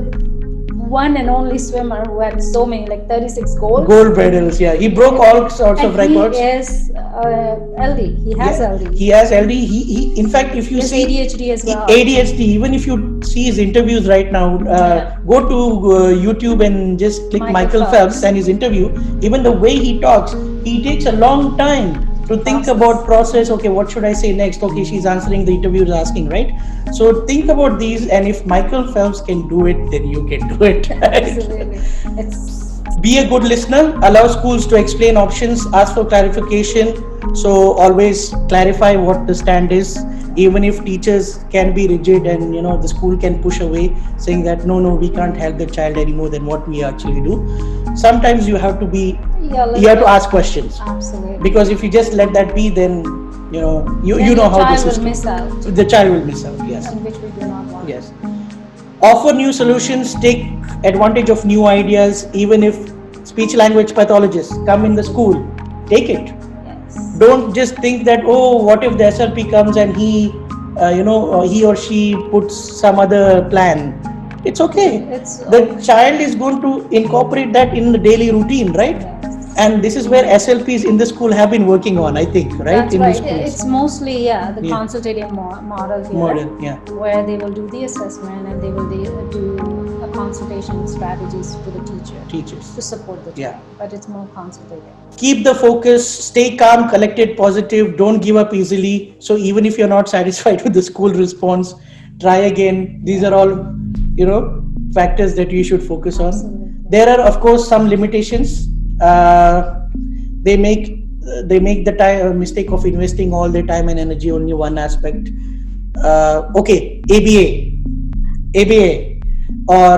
one and only swimmer who had so many, like 36 gold medals. Yeah, he broke all sorts of records. He is LD. He has LD. He has LD. He in fact, if you see ADHD as well. ADHD, even if you see his interviews right now, go to YouTube and just click Michael Phelps and his interview. Even the way he talks, he takes a long time to think about process. Okay, what should I say next? Okay, she's answering the interviewer is asking, right? So think about these, and if Michael Phelps can do it, then you can do it. Absolutely. Be a good listener. Allow schools to explain options. Ask for clarification. So always clarify what the stand is. Even if teachers can be rigid and the school can push away, saying that no, we can't help the child any more than what we actually do. Sometimes you have to be. You have to ask questions. Absolutely. Because if you just let that be, then you know how the system. The child will miss out. Yes. And which we do not want. Yes. Offer new solutions. Take advantage of new ideas. Even if speech language pathologists come in the school, take it. Yes. Don't just think that, oh, what if the SLP comes and he or she puts some other plan. It's okay. The child is going to incorporate that in the daily routine, right? Yes. And this is where SLPs in the school have been working on, I think, right? That's in right. The schools. It's mostly the consultative model here, Yeah. where they will do the assessment and they will do a consultation strategies to the teachers. to support the child, Yeah. but it's more consultative. Keep the focus, stay calm, collected, positive, don't give up easily. So even if you're not satisfied with the school response, try again. These are all, factors that you should focus on. Absolutely. There are, of course, some limitations. They make the mistake of investing all their time and energy only one aspect. Okay, ABA, or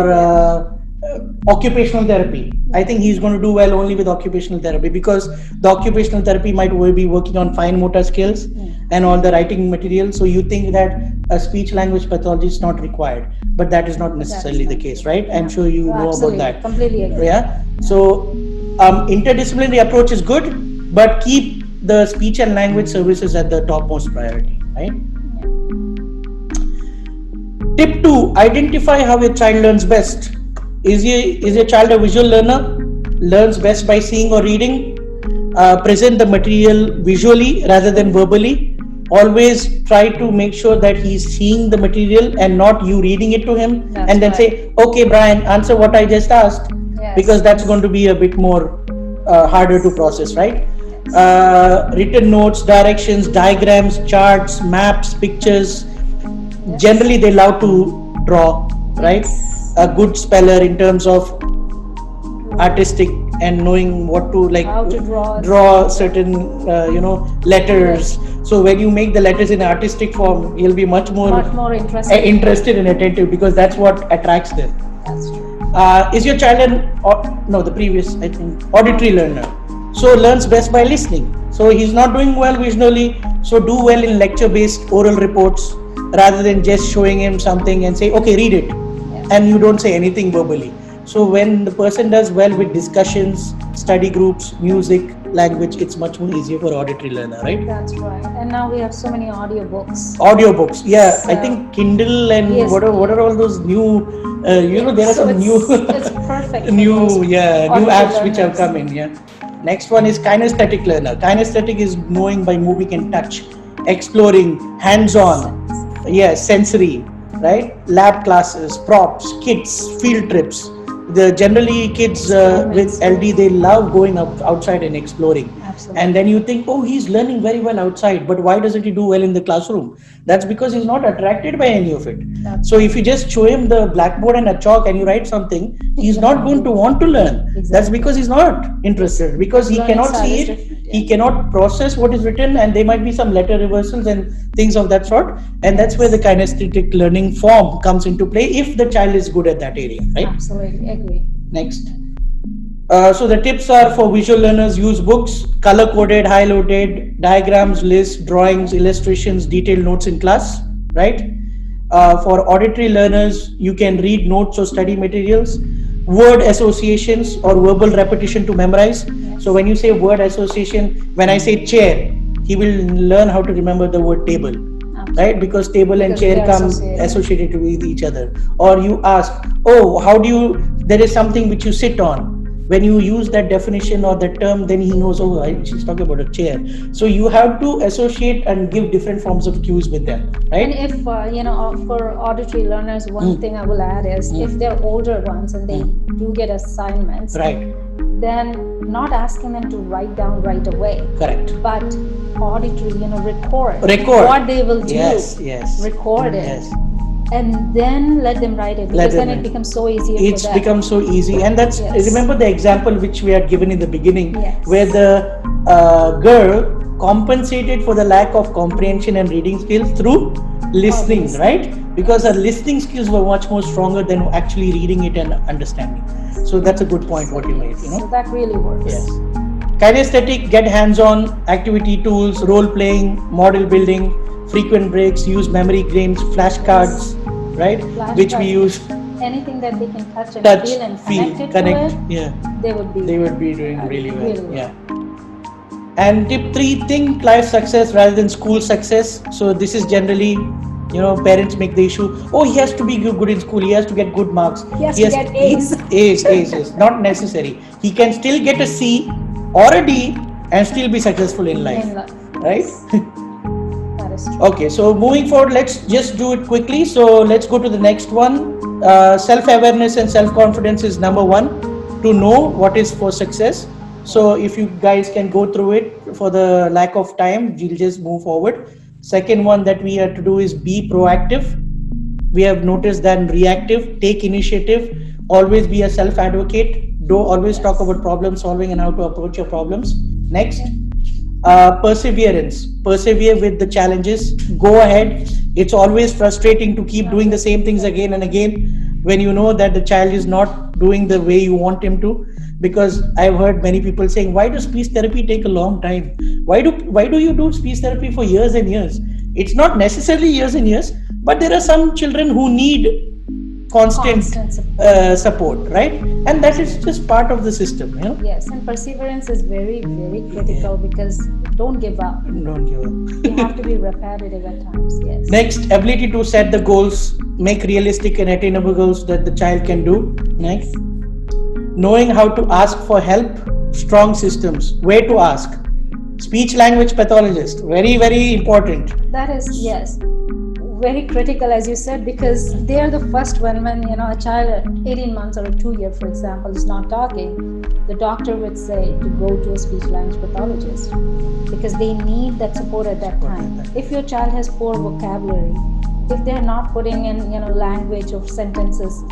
occupational therapy. I think he's going to do well only with occupational therapy, because the occupational therapy might be working on fine motor skills and all the writing material. So you think that a speech language pathology is not required, but that is not necessarily the case, right? I'm sure you know Absolutely. about that. Completely agree. Yeah. So interdisciplinary approach is good, but keep the speech and language services at the topmost priority, right? Tip 2, identify how your child learns best. Is your child a visual learner? Learns best by seeing or reading? Present the material visually rather than verbally. Always try to make sure that he's seeing the material and not you reading it to him. That's and then right. say, okay, Brian, answer what I just asked. Yes. Because that's going to be a bit more harder to process, right? Written notes, directions, diagrams, charts, maps, pictures. Generally they love to draw, right? A good speller in terms of artistic and knowing what to, like, How to draw certain letters. So when you make the letters in artistic form, you'll be much more interested and attentive, because that's what attracts them. That's true. Is your child auditory learner? So learns best by listening. So he's not doing well visually, so do well in lecture-based oral reports rather than just showing him something and say, okay, read it, and you don't say anything verbally. So when the person does well with discussions, study groups, music, language, it's much more easier for auditory learner, right? That's right. And now we have so many audiobooks. Audiobooks, yeah. So- I think Kindle and Yes. what are all those new, there are So some new, it's perfect for new those auditory apps which have learners. come in. Yeah. Next one is kinesthetic learner. Kinesthetic is knowing by moving and touch, exploring, hands-on, sensory, right? Lab classes, props, kits, field trips. Generally kids with LD, they love going outside and exploring. Absolutely. And then you think, oh, he's learning very well outside, but why doesn't he do well in the classroom? That's because he's not attracted by any of it. So if you just show him the blackboard and a chalk and you write something, he's not going to want to learn. Exactly. That's because he's not interested, because he Learning cannot style see is it, different, he cannot process what is written, and there might be some letter reversals and things of that sort. And that's where the kinesthetic learning form comes into play, if the child is good at that area, right? Absolutely agree. Next. So the tips are for visual learners: use books, color-coded, highlighted, diagrams, lists, drawings, illustrations, detailed notes in class, right? For auditory learners, you can read notes or study materials, word associations or verbal repetition to memorize. So when you say word association, when I say chair, he will learn how to remember the word table. Right, because table and chair come associated with each other. Or you ask, oh, there is something which you sit on. When you use that definition or that term, then he knows, oh, she's talking about a chair. So you have to associate and give different forms of cues with them, right? And if, for auditory learners, one thing I will add is if they're older ones and they do get assignments, Right. then not asking them to write down right away, Correct. but auditory, record what they will do. Yes. Record it. Yes. And then let them write it, because then it becomes so easier It's for them. become so easy. And that's, Yes. remember the example which we had given in the beginning, Yes. where the girl compensated for the lack of comprehension and reading skills through listening, right? Because her listening skills were much more stronger than actually reading it and understanding. So that's a good point what you made, So that really works. Yes. Kinesthetic, get hands-on, activity tools, role-playing, model building, frequent breaks, use memory games, flashcards, right? Which we use. Anything that they can touch and Touch, feel and feel, connect to it, yeah. they would be doing really well. really well. Yeah. And tip 3, think life success rather than school success. So this is generally, parents make the issue, oh, he has to be good in school, he has to get good marks. He has to get A's. A's. Not necessary. He can still get a C or a D and still be successful in life. Right? That is true. Okay, so moving forward, let's just do it quickly. So let's go to the next one. self-awareness and self-confidence is number one, to know what is for success. So if you guys can go through it, for the lack of time we'll just move forward. Second one that we have to do is be proactive. We have noticed that reactive, take initiative, always be a self advocate, do always talk about problem solving and how to approach your problems. Next, perseverance, persevere with the challenges, go ahead. It's always frustrating to keep doing the same things again and again when you know that the child is not doing the way you want him to. Because I've heard many people saying, why does speech therapy take a long time? Why do you do speech therapy for years and years? It's not necessarily years and years, but there are some children who need constant support, right? And that is just part of the system, Yes, and perseverance is very, very critical because don't give up. Don't give up. You have to be repetitive at times. Yes. Next, ability to set the goals, make realistic and attainable goals that the child can do. Next, knowing how to ask for help, strong systems, where to ask. Speech language pathologist, very, very important. That is, yes, very critical, as you said, because they are the first when a child at 18 months or a 2-year, for example, is not talking, the doctor would say to go to a speech language pathologist because they need that support at that time. If your child has poor vocabulary, if they're not putting in language of sentences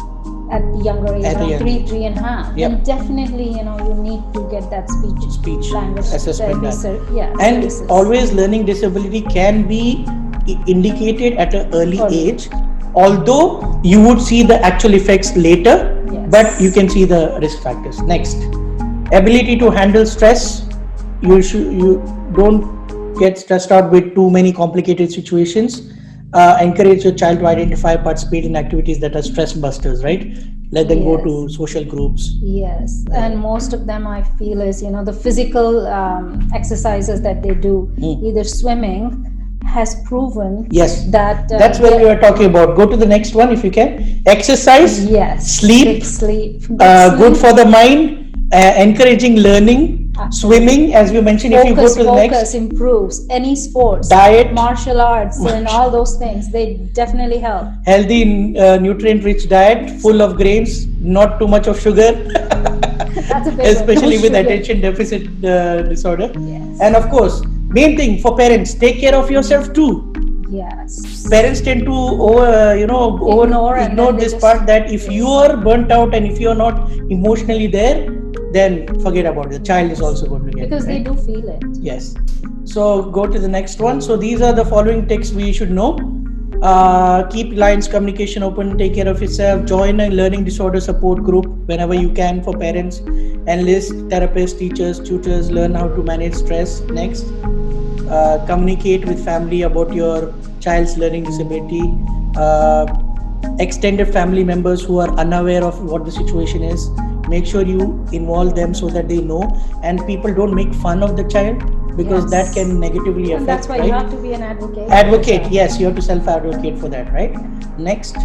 at younger age, around 3.5, then definitely you need to get that speech language assessment done. And always learning disability can be indicated at an early age, although you would see the actual effects later, but you can see the risk factors. Next, ability to handle stress. You don't get stressed out with too many complicated situations. Encourage your child to identify, participate in activities that are stress busters, right? Let them go to social groups. Yes, and most of them I feel is the physical exercises that they do, either swimming has proven that that's what we are talking about. Go to the next one if you can. Exercise, sleep, good for the mind, encouraging learning. Swimming, as we mentioned, if you go to the next, focus improves. Any sports, diet, martial arts, and all those things, they definitely help. Healthy, nutrient-rich diet, full of grains, not too much of sugar. That's a big especially with attention deficit disorder. Yes. And of course, main thing for parents, take care of yourself too. Yes. Parents tend to ignore this part, that if you are burnt out and if you are not emotionally there, then forget about it. The child is also going to get because they do feel it. Yes. So go to the next one. So these are the following tips we should know. Keep lines communication open, take care of yourself, join a learning disorder support group whenever you can for parents, enlist therapists, teachers, tutors, learn how to manage stress. Next, communicate with family about your child's learning disability. Extended family members who are unaware of what the situation is, make sure you involve them so that they know, and people don't make fun of the child because that can negatively affect. That's why you have to be an advocate. Yes, you have to self-advocate for that, right? Next,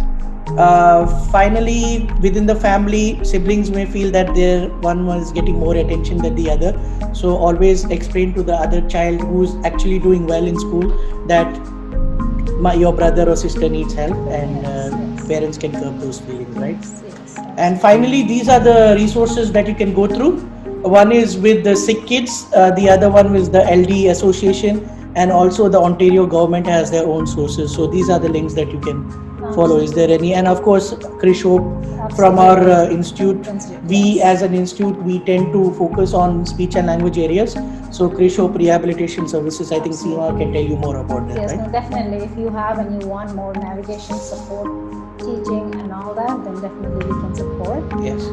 finally, within the family, siblings may feel that their one is getting more attention than the other. So always explain to the other child who's actually doing well in school that your brother or sister needs help, and parents can curb those feelings, right? Yes. And finally, these are the resources that you can go through. One is with the Sick Kids, the other one is the LD Association, and also the Ontario government has their own sources. So these are the links that you can follow. Is there any? And of course, Krish Hope from our institute, we as an institute, we tend to focus on speech and language areas. So Krish Hope Rehabilitation Services, I think Seema can tell you more about that. Yes, right? no, definitely. If you have and you want more navigation support, teaching and all that, then definitely we can support. Yes.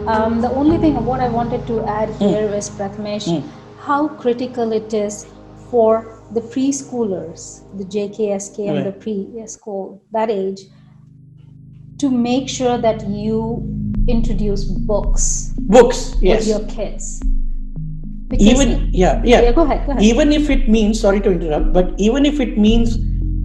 The only thing what I wanted to add here is, Prathamesh, how critical it is for the preschoolers, the JKSK and the preschool, that age, to make sure that you introduce books with your kids. Because go ahead. Even if it means, sorry to interrupt, but even if it means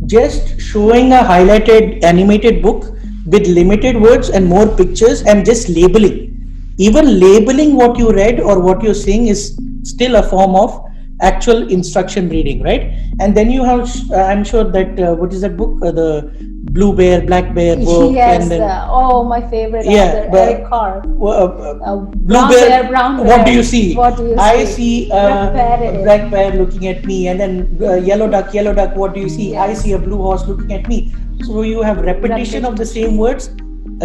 just showing a highlighted animated book with limited words and more pictures and just labeling. Even labeling what you read or what you're saying is still a form of actual instruction reading, right? And then you have, I'm sure that, what is that book? The Blue Bear, Black Bear book, Yes, and then oh, my favorite yeah, author, but Eric Carr. Blue Brown Bear. bear, brown bear. What do you see? What do you I see? see a Repetitive. black bear looking at me, and then yellow duck, yellow duck. What do you see? I Yes. see a blue horse looking at me. So you have repetition of the same words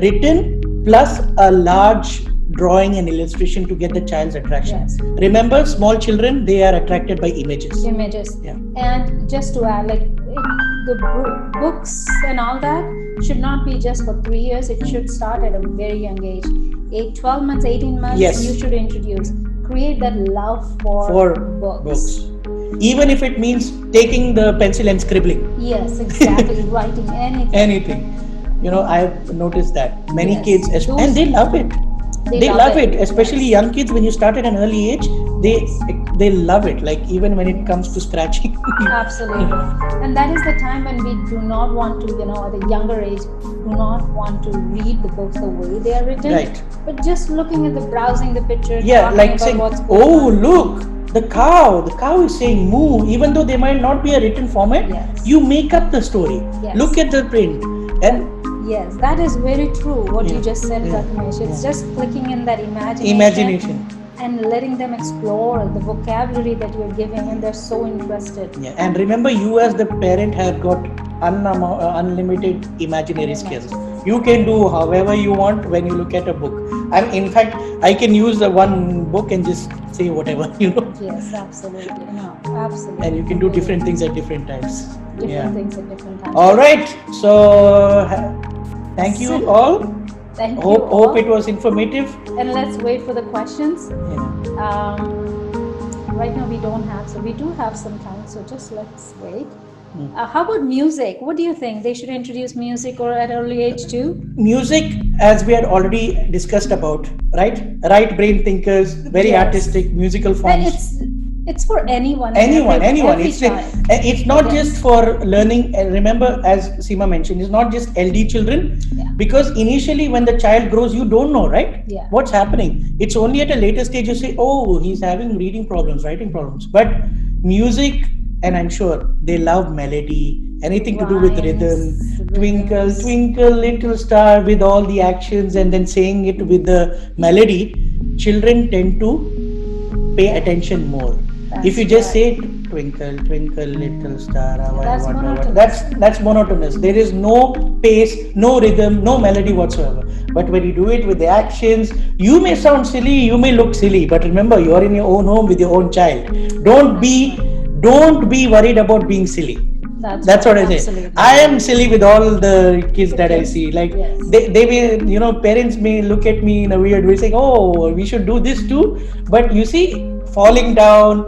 written plus a large drawing and illustration to get the child's attraction. Yes. Remember, small children, they are attracted by images. Images. Yeah. And just to add, like the books and all that should not be just for 3 years. It should start at a very young age. 12 months, 18 months, Yes. you should introduce. Create that love for books. Even if it means taking the pencil and scribbling. Yes, exactly. Writing anything. Anything. You know, I've noticed that many Yes. kids, and they love it. They love it, especially Yes. young kids. When you start at an early age, they love it. Like even when it comes to scratching. Absolutely. And that is the time when we do not want to, at a younger age, do not want to read the books the way they are written. Right. But just looking at browsing the picture, Yeah, talking like about saying, what's going "Oh, on. look, the cow is saying moo," even though they might not be a written format. Yes. You make up the story. Yes. Look at the print, and Yes, that is very true. What you Yeah. just said, Yeah. Prathamesh. It's Yeah. just clicking in that imagination. and letting them explore the vocabulary that you're giving, and they're so interested. Yeah, and remember, you as the parent have got unlimited imaginary skills. You can do however you want when you look at a book. And in fact, I can use the one book and just say whatever, Yes, absolutely. No, absolutely. And you can do different things at different times. Different things at different times. All right. So, thank you all. Thank you all. Hope it was informative. And let's wait for the questions. Yeah. Right now we don't have, so we do have some time. So just let's wait. How about music? What do you think? They should introduce music or at early age too? Music, as we had already discussed about, right? Right brain thinkers, very Yes. artistic, musical And forms. it's for anyone. Anyone. Every It's child. it's not Yes. just for learning. And remember, as Seema mentioned, it's not just LD children. Yeah. Because initially, when the child grows, you don't know, right? Yeah. What's happening? It's only at a later stage you say, "Oh, he's having reading problems, writing problems." But music, and I'm sure they love melody, anything to do with Rhymes, rhythm. Twinkle, rhythms. twinkle, little star, with all the actions, and then saying it with the melody. Children tend to pay attention more. If you just say twinkle, twinkle, little star, how I That's wonder monotonous. that's monotonous. There is no pace, no rhythm, no melody whatsoever. But when you do it with the actions, you may sound silly, you may look silly, but remember, you're in your own home with your own child. Don't be worried about being silly. That's right. what I say. Absolutely. I am silly with all the kids that I see. Like Yes. they may, parents may look at me in a weird way, saying, "Oh, we should do this too." But you see, falling down,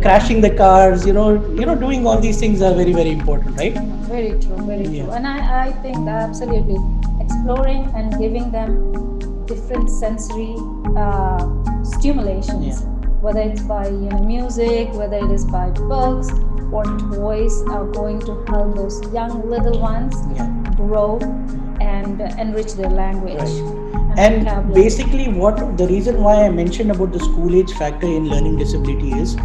crashing the cars, doing all these things are very, very important, right? Very true, very Yeah. true. And I think that absolutely exploring and giving them different sensory stimulations, whether it's by music, whether it is by books or toys, are going to help those young little ones Yeah. grow and enrich their language. Right. And And vocabulary. basically, the reason why I mentioned about the school age factor in learning disability is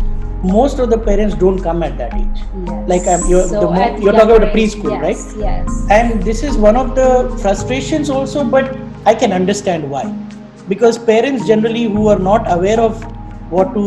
most of the parents don't come at that age. Yes. Like So you're at talking about younger a age, preschool, yes, right? Yes. And this is one of the frustrations also, but I can understand why. Because parents generally who are not aware of what to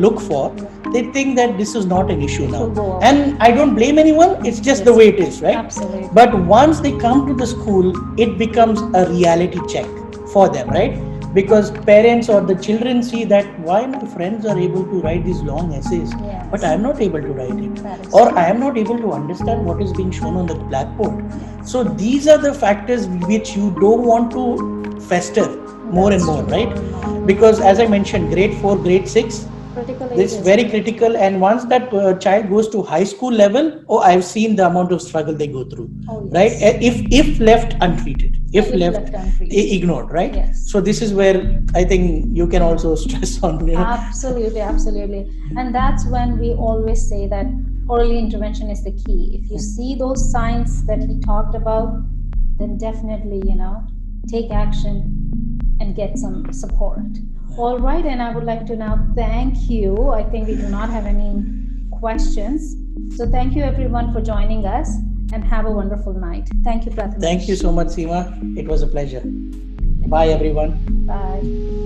look for, they think that this is not an issue now. will go away. And I don't blame anyone, it's just Yes. the way it is, right? Absolutely. But once they come to the school, it becomes a reality check for them, right? Because parents or the children see that why my friends are able to write these long essays, Yes. but I am not able to write it. That is Or I am not able to understand what is being shown on the blackboard. So these are the factors which you don't want to fester more and That's more, true, right? more and more. Because as I mentioned, grade 4, grade 6, Critical this is ages. very critical. And once that child goes to high school level, I've seen the amount of struggle they go through, Oh, yes. right? If left untreated, if If left left untreated. ignored, right? Yes. So this is where I think you can also stress on, Absolutely, absolutely. And that's when we always say that early intervention is the key. If you see those signs that he talked about, then definitely, take action and get some support. All right, and I would like to now thank you. I think we do not have any questions. So thank you everyone for joining us. and have a wonderful night. Thank you, Prathamesh. Thank you so much, Seema. It was a pleasure. Bye, everyone. Bye.